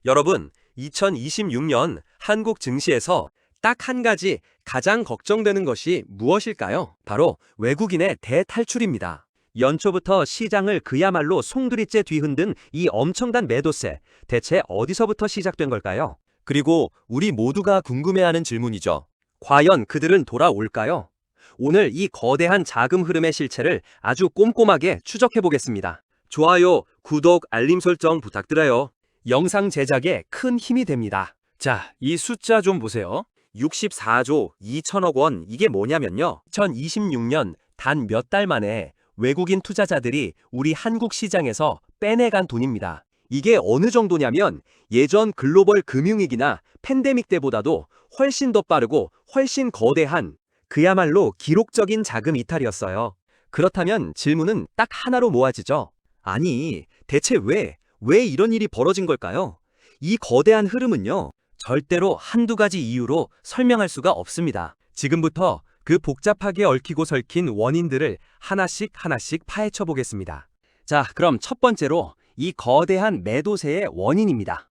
여러분, 2026년 한국 증시에서 딱 한 가지 가장 걱정되는 것이 무엇일까요? 바로 외국인의 대탈출입니다. 연초부터 시장을 그야말로 송두리째 뒤흔든 이 엄청난 매도세, 대체 어디서부터 시작된 걸까요? 그리고 우리 모두가 궁금해하는 질문이죠. 과연 그들은 돌아올까요? 오늘 이 거대한 자금 흐름의 실체를 아주 꼼꼼하게 추적해 보겠습니다. 좋아요, 구독, 알림 설정 부탁드려요. 영상 제작에 큰 힘이 됩니다. 자, 이 숫자 좀 보세요. 64조 2천억 원, 이게 뭐냐면요. 2026년 단 몇 달 만에 외국인 투자자들이 우리 한국 시장에서 빼내간 돈입니다. 이게 어느 정도냐면 예전 글로벌 금융위기나 팬데믹 때보다도 훨씬 더 빠르고 훨씬 거대한 그야말로 기록적인 자금 이탈이었어요. 그렇다면 질문은 딱 하나로 모아지죠. 아니, 대체 왜 이런 일이 벌어진 걸까요? 이 거대한 흐름은요, 절대로 한두 가지 이유로 설명할 수가 없습니다. 지금부터 그 복잡하게 얽히고 설킨 원인들을 하나씩 파헤쳐 보겠습니다. 자, 그럼 첫 번째로 이 거대한 매도세의 원인입니다.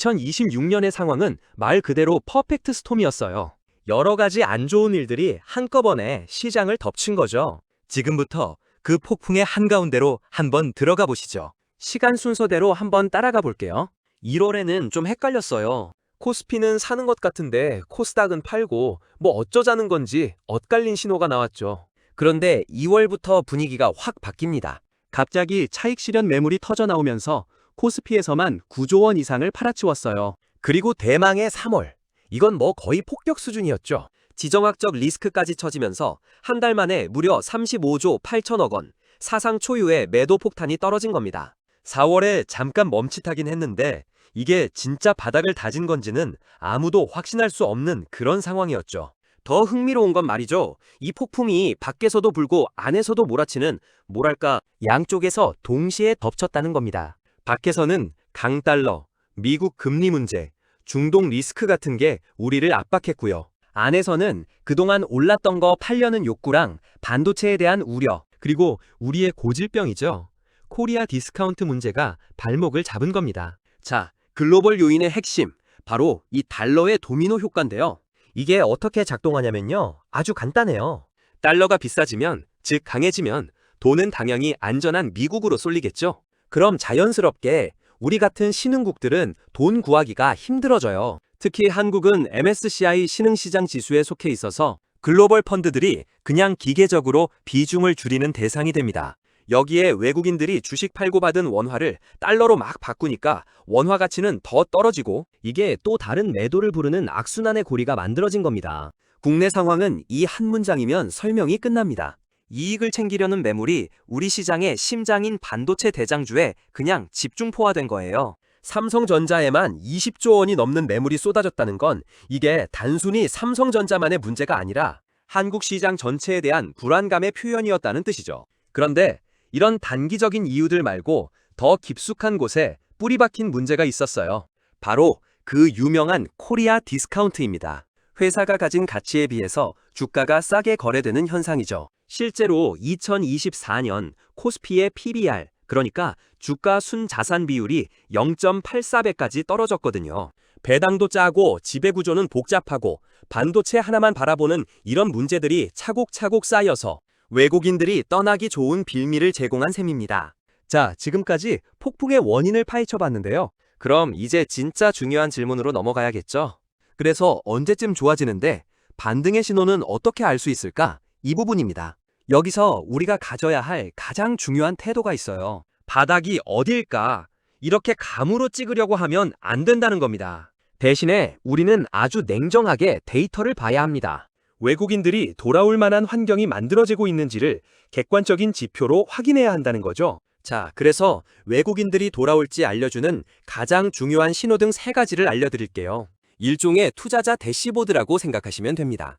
2026년의 상황은 말 그대로 퍼펙트 스톰이었어요. 여러 가지 안 좋은 일들이 한꺼번에 시장을 덮친 거죠. 지금부터 그 폭풍의 한가운데로 한번 들어가 보시죠. 시간 순서대로 한번 따라가 볼게요. 1월에는 좀 헷갈렸어요. 코스피는 사는 것 같은데 코스닥은 팔고 뭐 어쩌자는 건지 엇갈린 신호가 나왔죠. 그런데 2월부터 분위기가 확 바뀝니다. 갑자기 차익 실현 매물이 터져 나오면서 코스피에서만 9조 원 이상을 팔아치웠어요. 그리고 대망의 3월. 이건 뭐 거의 폭격 수준이었죠. 지정학적 리스크까지 처지면서 한 달 만에 무려 35조 8천억 원, 사상 초유의 매도 폭탄이 떨어진 겁니다. 4월에 잠깐 멈칫하긴 했는데 이게 진짜 바닥을 다진 건지는 아무도 확신할 수 없는 그런 상황이었죠. 더 흥미로운 건 말이죠. 이 폭풍이 밖에서도 불고 안에서도 몰아치는 뭐랄까 양쪽에서 동시에 덮쳤다는 겁니다. 밖에서는 강달러, 미국 금리 문제, 중동 리스크 같은 게 우리를 압박했고요. 안에서는 그동안 올랐던 거 팔려는 욕구랑 반도체에 대한 우려, 그리고 우리의 고질병이죠. 코리아 디스카운트 문제가 발목을 잡은 겁니다. 자, 글로벌 요인의 핵심, 바로 이 달러의 도미노 효과인데요. 이게 어떻게 작동하냐면요. 아주 간단해요. 달러가 비싸지면, 즉 강해지면 돈은 당연히 안전한 미국으로 쏠리겠죠. 그럼 자연스럽게 우리 같은 신흥국들은 돈 구하기가 힘들어져요. 특히 한국은 MSCI 신흥시장 지수에 속해 있어서 글로벌 펀드들이 그냥 기계적으로 비중을 줄이는 대상이 됩니다. 여기에 외국인들이 주식 팔고 받은 원화를 달러로 막 바꾸니까 원화 가치는 더 떨어지고 이게 또 다른 매도를 부르는 악순환의 고리가 만들어진 겁니다. 국내 상황은 이 한 문장이면 설명이 끝납니다. 이익을 챙기려는 매물이 우리 시장의 심장인 반도체 대장주에 그냥 집중포화된 거예요. 삼성전자에만 20조 원이 넘는 매물이 쏟아졌다는 건 이게 단순히 삼성전자만의 문제가 아니라 한국 시장 전체에 대한 불안감의 표현이었다는 뜻이죠. 그런데 이런 단기적인 이유들 말고 더 깊숙한 곳에 뿌리 박힌 문제가 있었어요. 바로 그 유명한 코리아 디스카운트입니다. 회사가 가진 가치에 비해서 주가가 싸게 거래되는 현상이죠. 실제로 2024년 코스피의 PBR, 그러니까 주가 순자산 비율이 0.84배까지 떨어졌거든요. 배당도 짜고 지배구조는 복잡하고 반도체 하나만 바라보는 이런 문제들이 차곡차곡 쌓여서 외국인들이 떠나기 좋은 빌미를 제공한 셈입니다. 자, 지금까지 폭풍의 원인을 파헤쳐 봤는데요. 그럼 이제 진짜 중요한 질문으로 넘어가야겠죠? 그래서 언제쯤 좋아지는데 반등의 신호는 어떻게 알 수 있을까? 이 부분입니다. 여기서 우리가 가져야 할 가장 중요한 태도가 있어요. 바닥이 어딜까? 이렇게 감으로 찍으려고 하면 안 된다는 겁니다. 대신에 우리는 아주 냉정하게 데이터를 봐야 합니다. 외국인들이 돌아올 만한 환경이 만들어지고 있는지를 객관적인 지표로 확인해야 한다는 거죠. 자, 그래서 외국인들이 돌아올지 알려주는 가장 중요한 신호등 3가지를 알려드릴게요. 일종의 투자자 대시보드라고 생각하시면 됩니다.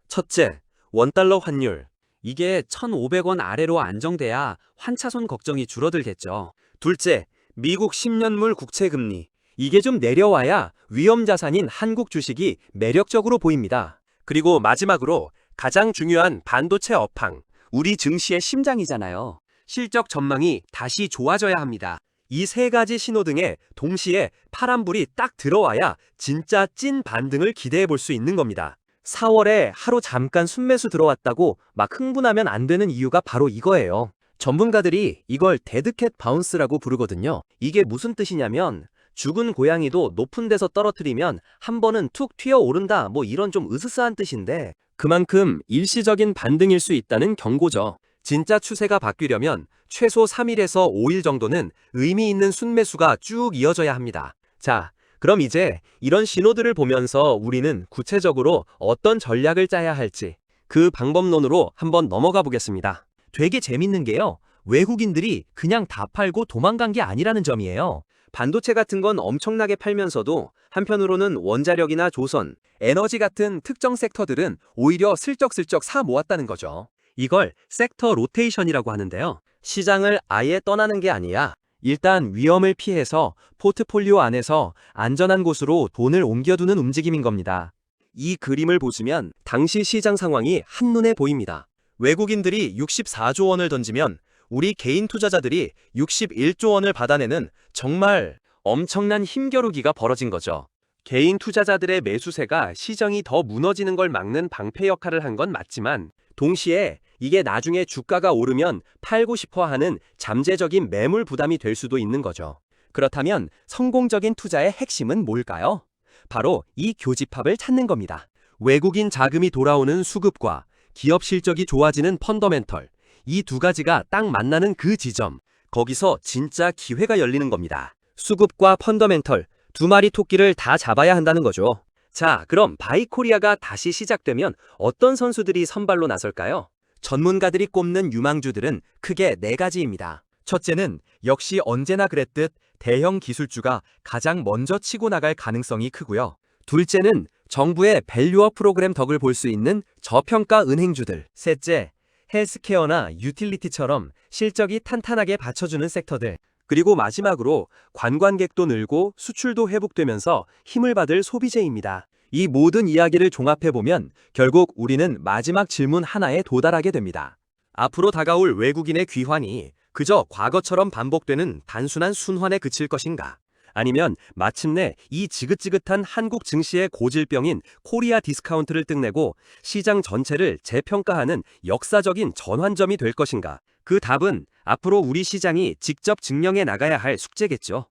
첫째, 원달러 환율. 이게 1,500원 아래로 안정돼야 환차손 걱정이 줄어들겠죠. 둘째, 미국 10년물 국채 금리. 이게 좀 내려와야 위험자산인 한국 주식이 매력적으로 보입니다. 그리고 마지막으로 가장 중요한 반도체 업황, 우리 증시의 심장이잖아요. 실적 전망이 다시 좋아져야 합니다. 이 세 가지 신호등에 동시에 파란불이 딱 들어와야 진짜 찐 반등을 기대해 볼 수 있는 겁니다. 4월에 하루 잠깐 순매수 들어왔다고 막 흥분하면 안 되는 이유가 바로 이거예요. 전문가들이 이걸 데드캣 바운스라고 부르거든요. 이게 무슨 뜻이냐면 죽은 고양이도 높은 데서 떨어뜨리면 한 번은 툭 튀어오른다, 뭐 이런 좀 으스스한 뜻인데 그만큼 일시적인 반등일 수 있다는 경고죠. 진짜 추세가 바뀌려면 최소 3일에서 5일 정도는 의미 있는 순매수가 쭉 이어져야 합니다. 자, 그럼 이제 이런 신호들을 보면서 우리는 구체적으로 어떤 전략을 짜야 할지 그 방법론으로 한번 넘어가 보겠습니다. 되게 재밌는 게요. 외국인들이 그냥 다 팔고 도망간 게 아니라는 점이에요. 반도체 같은 건 엄청나게 팔면서도 한편으로는 원자력이나 조선, 에너지 같은 특정 섹터들은 오히려 슬쩍슬쩍 사 모았다는 거죠. 이걸 섹터 로테이션이라고 하는데요. 시장을 아예 떠나는 게 아니라 일단 위험을 피해서 포트폴리오 안에서 안전한 곳으로 돈을 옮겨두는 움직임인 겁니다. 이 그림을 보시면 당시 시장 상황이 한눈에 보입니다. 외국인들이 64조 원을 던지면 우리 개인 투자자들이 61조 원을 받아내는 정말 엄청난 힘겨루기가 벌어진 거죠. 개인 투자자들의 매수세가 시장이 더 무너지는 걸 막는 방패 역할을 한 건 맞지만 동시에 이게 나중에 주가가 오르면 팔고 싶어 하는 잠재적인 매물 부담이 될 수도 있는 거죠. 그렇다면 성공적인 투자의 핵심은 뭘까요? 바로 이 교집합을 찾는 겁니다. 외국인 자금이 돌아오는 수급과 기업 실적이 좋아지는 펀더멘털, 이 두 가지가 딱 만나는 그 지점, 거기서 진짜 기회가 열리는 겁니다. 수급과 펀더멘털, 두 마리 토끼를 다 잡아야 한다는 거죠. 자, 그럼 바이코리아가 다시 시작되면 어떤 선수들이 선발로 나설까요? 전문가들이 꼽는 유망주들은 크게 네 가지입니다. 첫째는 역시 언제나 그랬듯 대형 기술주가 가장 먼저 치고 나갈 가능성이 크고요. 둘째는 정부의 밸류업 프로그램 덕을 볼 수 있는 저평가 은행주들. 셋째, 헬스케어나 유틸리티처럼 실적이 탄탄하게 받쳐주는 섹터들. 그리고 마지막으로 관광객도 늘고 수출도 회복되면서 힘을 받을 소비재입니다. 이 모든 이야기를 종합해보면 결국 우리는 마지막 질문 하나에 도달하게 됩니다. 앞으로 다가올 외국인의 귀환이 그저 과거처럼 반복되는 단순한 순환에 그칠 것인가? 아니면 마침내 이 지긋지긋한 한국 증시의 고질병인 코리아 디스카운트를 끝내고 시장 전체를 재평가하는 역사적인 전환점이 될 것인가? 그 답은 앞으로 우리 시장이 직접 증명해 나가야 할 숙제겠죠.